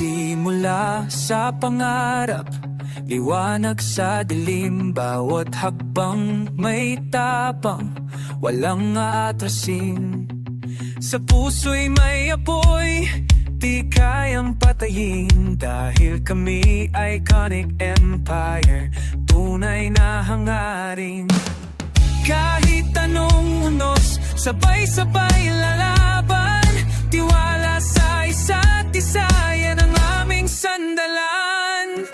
Nagsisimula sa pangarap, liwanag sa dilim, bawat hakbang may tapang, walang aatrasin. Sa puso'y may apoy, di kayang patayin, dahil kami iconic empire, tunay na hangarin. Kahit anong unos, sabay-sabay lalaban, tiwala sa isa't isa, yan ang aming sandalan.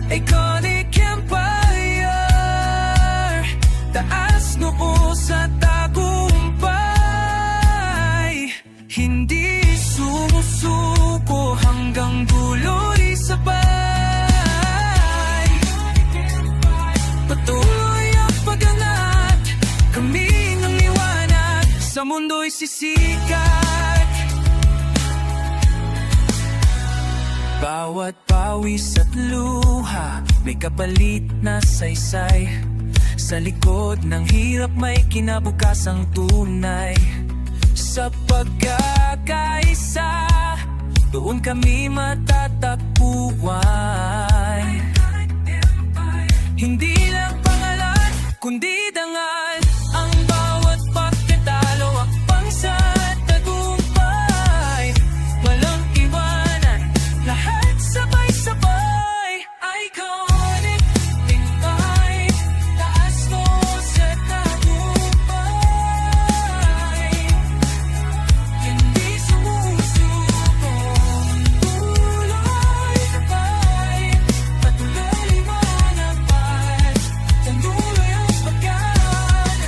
Iconic empire, taas noo sa tagumpay, hindi sumusuko hanggang dulo'y sabay. Patuloy ang pag-angat, kami ng liwanag, sa mundo'y sisikat. Bawat pawis at luha, may kapalit na saysay. Sa likod ng hirap may kinabukasang tunay. Sa pagkakaisa, doon kami matatagpuan. Hindi lang pangalan, kundi dangal, ang bawat pagkatalo, akbang sa tagumpay. Walang iwanan, lahat sabay-sabay. Iconic empire, taas mo sa tagumpay, hindi sumusuko, tuloy sabay, patuloy liwanag pa, tanduloy ang pagkat,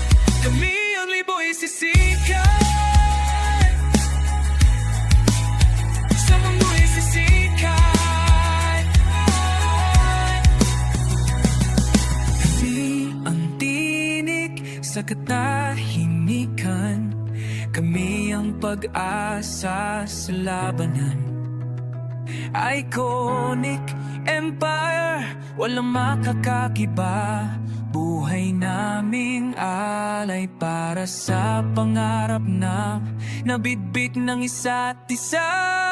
kami ang libo'y sisikat, sa mundo'y sisikat. Kami ang tinig sa katahimikan, kami ang pag-asa sa labanan. Iconic empire, walang makakakiba, buhay naming alay para sa pangarap na nabitbit ng isa't isa.